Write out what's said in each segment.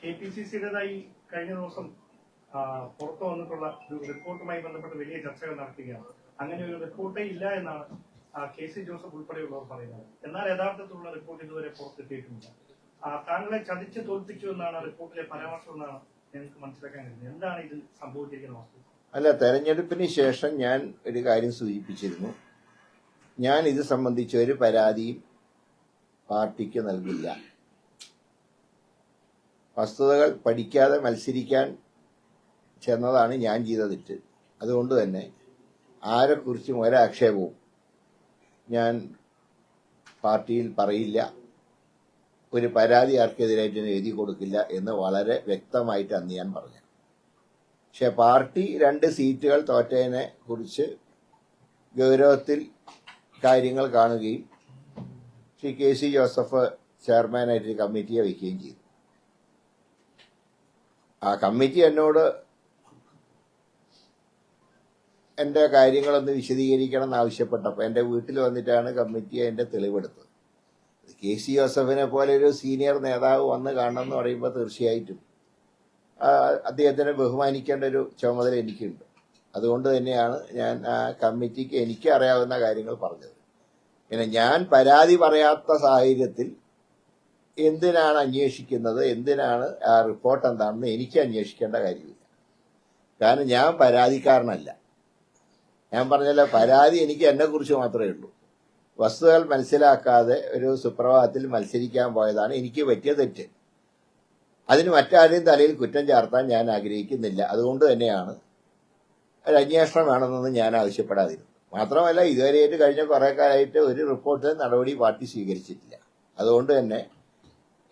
KPCC-യുടേതായി കഴിഞ്ഞ ദിവസം പുറത്തു വന്നിട്ടുള്ള ഒരു റിപ്പോർട്ടുമായി ബന്ധപ്പെട്ട് വലിയ ചർച്ചകൾ നടത്തുകയാണ്. അങ്ങനെ ഒരു റിപ്പോർട്ടേ ഇല്ല എന്നാണ് KC ജോസഫ് ഉൾപ്പെടെയുള്ളവർ പറയുന്നത്. എന്നാൽ യഥാർത്ഥത്തിലുള്ള റിപ്പോർട്ട് ഇതുവരെ പുറത്തെത്തിയിട്ടില്ല. താങ്കളെ ചതിച്ച് തോൽപ്പിച്ചു എന്നാണ് റിപ്പോർട്ടിലെ പരാമർശം എന്നാണ് ഞങ്ങൾക്ക് മനസ്സിലാക്കാൻ കഴിയുന്നത്. എന്താണ് ഇതിൽ സംഭവിച്ചിരിക്കുന്ന വസ്തുത? അല്ല, തെരഞ്ഞെടുപ്പിന് ശേഷം ഞാൻ ഒരു കാര്യം സൂചിപ്പിച്ചിരുന്നു. ഞാൻ ഇത് സംബന്ധിച്ച് ഒരു പരാതിയും പാർട്ടിക്ക് നൽകില്ല. വസ്തുതകൾ പഠിക്കാതെ മത്സരിക്കാൻ ചെന്നതാണ് ഞാൻ ചെയ്ത തെറ്റ്. അതുകൊണ്ട് തന്നെ ആരെക്കുറിച്ചും ഒരാക്ഷേപവും ഞാൻ പാർട്ടിയിൽ പറയില്ല, ഒരു പരാതി ആർക്കെതിരായിട്ട് എഴുതി കൊടുക്കില്ല എന്ന് വളരെ വ്യക്തമായിട്ട് അന്ന് ഞാൻ പറഞ്ഞു. പക്ഷെ പാർട്ടി 2 സീറ്റുകൾ തോറ്റതിനെ കുറിച്ച് ഗൗരവത്തിൽ കാര്യങ്ങൾ കാണുകയും ശ്രീ KC ജോസഫ് ചെയർമാനായിട്ട് കമ്മിറ്റിയെ വയ്ക്കുകയും ചെയ്തു. ആ കമ്മിറ്റി എന്നോട് എന്റെ കാര്യങ്ങളൊന്ന് വിശദീകരിക്കണം എന്നാവശ്യപ്പെട്ടപ്പോൾ എന്റെ വീട്ടിൽ വന്നിട്ടാണ് കമ്മിറ്റി അതിന്റെ തെളിവെടുത്തത്. KC ജോസഫിനെ പോലെ ഒരു സീനിയർ നേതാവ് വന്ന് കാണണമെന്ന് പറയുമ്പോൾ തീർച്ചയായിട്ടും അദ്ദേഹത്തിനെ ബഹുമാനിക്കേണ്ട ഒരു ചുമതല എനിക്കുണ്ട്. അതുകൊണ്ട് തന്നെയാണ് ഞാൻ ആ കമ്മിറ്റിക്ക് എനിക്ക് അറിയാവുന്ന കാര്യങ്ങൾ പറഞ്ഞത്. പിന്നെ ഞാൻ പരാതി പറയാത്ത സാഹചര്യത്തിൽ എന്തിനാണ് അന്വേഷിക്കുന്നത്, എന്തിനാണ് ആ റിപ്പോർട്ട് എന്താണെന്ന് എനിക്ക് അന്വേഷിക്കേണ്ട കാര്യമില്ല. കാരണം ഞാൻ പരാതിക്കാരനല്ല. ഞാൻ പറഞ്ഞല്ലോ, പരാതി എനിക്ക് എന്നെക്കുറിച്ച് മാത്രമേ ഉള്ളൂ. വസ്തുതകൾ മനസ്സിലാക്കാതെ ഒരു സുപ്രഭാതത്തിൽ മത്സരിക്കാൻ പോയതാണ് എനിക്ക് പറ്റിയ തെറ്റ്. അതിന് മറ്റാരെയും തലയിൽ കുറ്റം ചാർത്താൻ ഞാൻ ആഗ്രഹിക്കുന്നില്ല. അതുകൊണ്ട് തന്നെയാണ് ഒരു അന്വേഷണം വേണമെന്ന് ഞാൻ ആവശ്യപ്പെടാതിരുന്നത്. മാത്രമല്ല, ഇതുവരെയായിട്ട് കഴിഞ്ഞ കുറെ കാലമായിട്ട് ഒരു റിപ്പോർട്ട് നടപടി പാർട്ടി സ്വീകരിച്ചിട്ടില്ല. അതുകൊണ്ട് തന്നെ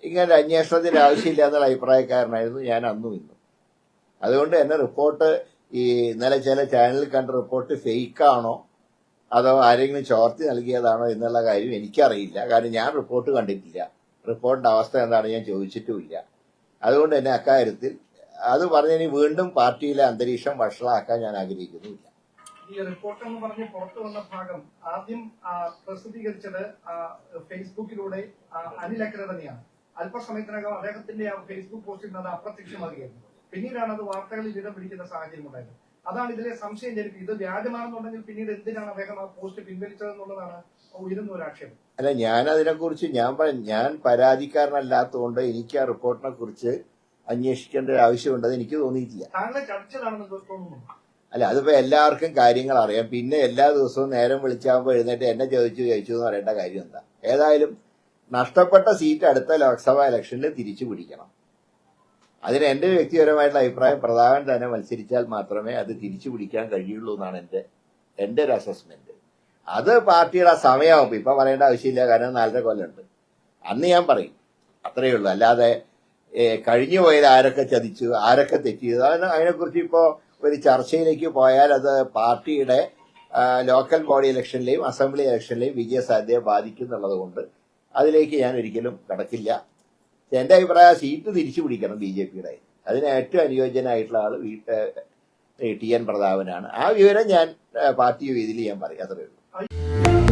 ഇങ്ങനെ അന്വേഷണത്തിന് ആവശ്യമില്ല എന്നുള്ള അഭിപ്രായക്കാരനായിരുന്നു ഞാൻ അന്നും ഇന്നും. അതുകൊണ്ട് തന്നെ റിപ്പോർട്ട് ഇന്നലെ ചില ചാനലിൽ കണ്ട റിപ്പോർട്ട് ഫേക്കാണോ അതോ ആരെങ്കിലും ചോർത്തി നൽകിയതാണോ എന്നുള്ള കാര്യം എനിക്കറിയില്ല. കാരണം ഞാൻ റിപ്പോർട്ട് കണ്ടിട്ടില്ല. റിപ്പോർട്ടിന്റെ അവസ്ഥ എന്താണ് ഞാൻ ചോദിച്ചിട്ടുമില്ല. അതുകൊണ്ട് തന്നെ അക്കാര്യത്തിൽ അത് പറഞ്ഞിനി വീണ്ടും പാർട്ടിയിലെ അന്തരീക്ഷം വഷളാക്കാൻ ഞാൻ ആഗ്രഹിക്കുന്നുമില്ല. ഈ റിപ്പോർട്ട് എന്ന് പറഞ്ഞ് പുറത്തു വന്ന ഭാഗം ആദ്യം പ്രസിദ്ധീകരിച്ചത് ഫേസ്ബുക്കിലൂടെ അനിൽ അഗ്രതനെയാണ്. അല്പസമയത്തിനകം അദ്ദേഹത്തിന്റെ ആ ഫേസ്ബുക്ക് പോസ്റ്റിൽ നിന്ന് അപ്രത്യക്ഷമാകുകയായിരുന്നു. പിന്നീടാണ് അത് വാർത്തകളിൽ ഇടം പിടിക്കുന്ന സാഹചര്യം ഉണ്ടായത്. അതാണ് ഇതിലെ സംശയം ജനിപ്പിക്കും. ഇത് വ്യാജമാണെന്നുണ്ടെങ്കിൽ പിന്നീട് എന്തിനാണ് അദ്ദേഹം ആ പോസ്റ്റ് പിൻവലിച്ചതെന്നുള്ളതാണ് ഉയരുന്ന ഒരു ആക്ഷേപം. അല്ല, ഞാൻ അതിനെക്കുറിച്ച് ഞാൻ പരാതിക്കാരനല്ലാത്തതുകൊണ്ട് എനിക്ക് ആ റിപ്പോർട്ടിനെ കുറിച്ച് അന്വേഷിക്കേണ്ട ഒരു ആവശ്യമുണ്ടെന്ന് എനിക്ക് തോന്നിയിട്ടില്ല. താങ്കളെ ചതിച്ചതാണെന്ന് തോന്നുന്നു. അല്ല, അതിപ്പോ എല്ലാവർക്കും കാര്യങ്ങൾ അറിയാം. പിന്നെ എല്ലാ ദിവസവും നേരം വിളിച്ചാകുമ്പോൾ എഴുന്നേറ്റ് എന്നെ ചോദിച്ചു എന്ന് പറയേണ്ട കാര്യം എന്താ? ഏതായാലും നഷ്ടപ്പെട്ട സീറ്റ് അടുത്ത ലോക്സഭാ ഇലക്ഷനിൽ തിരിച്ചു പിടിക്കണം. അതിന് എന്റെ വ്യക്തിപരമായിട്ടുള്ള അഭിപ്രായം, പ്രധാനൻ തന്നെ മത്സരിച്ചാൽ മാത്രമേ അത് തിരിച്ചു പിടിക്കാൻ കഴിയുള്ളൂ എന്നാണ് എന്റെ ഒരു അസസ്മെന്റ്. അത് പാർട്ടിയുടെ സമയമാകുമ്പോൾ ഇപ്പൊ പറയേണ്ട ആവശ്യമില്ല. കാരണം 4.5 കൊല്ലമുണ്ട്. അന്ന് ഞാൻ പറയും, അത്രയേ ഉള്ളൂ. അല്ലാതെ കഴിഞ്ഞു പോയത് ആരൊക്കെ ചതിച്ചു, ആരൊക്കെ തെറ്റിയത്, അതിനെക്കുറിച്ച് ഇപ്പോ ഒരു ചർച്ചയിലേക്ക് പോയാൽ അത് പാർട്ടിയുടെ ലോക്കൽ ബോഡി ഇലക്ഷനിലെയും അസംബ്ലി ഇലക്ഷനിലെയും വിജയസാധ്യതയെ ബാധിക്കും എന്നുള്ളത് കൊണ്ട് അതിലേക്ക് ഞാൻ ഒരിക്കലും കടക്കില്ല. എന്റെ അഭിപ്രായം, സീറ്റ് തിരിച്ചു പിടിക്കണം BJPയുടെ. അതിന് ഏറ്റവും അനുയോജ്യനായിട്ടുള്ള ആള് TN പ്രതാപനാണ്. ആ വിവരം ഞാൻ പാർട്ടി വേദിയിൽ ഞാൻ പറയും. അത്രയേ ഉള്ളൂ.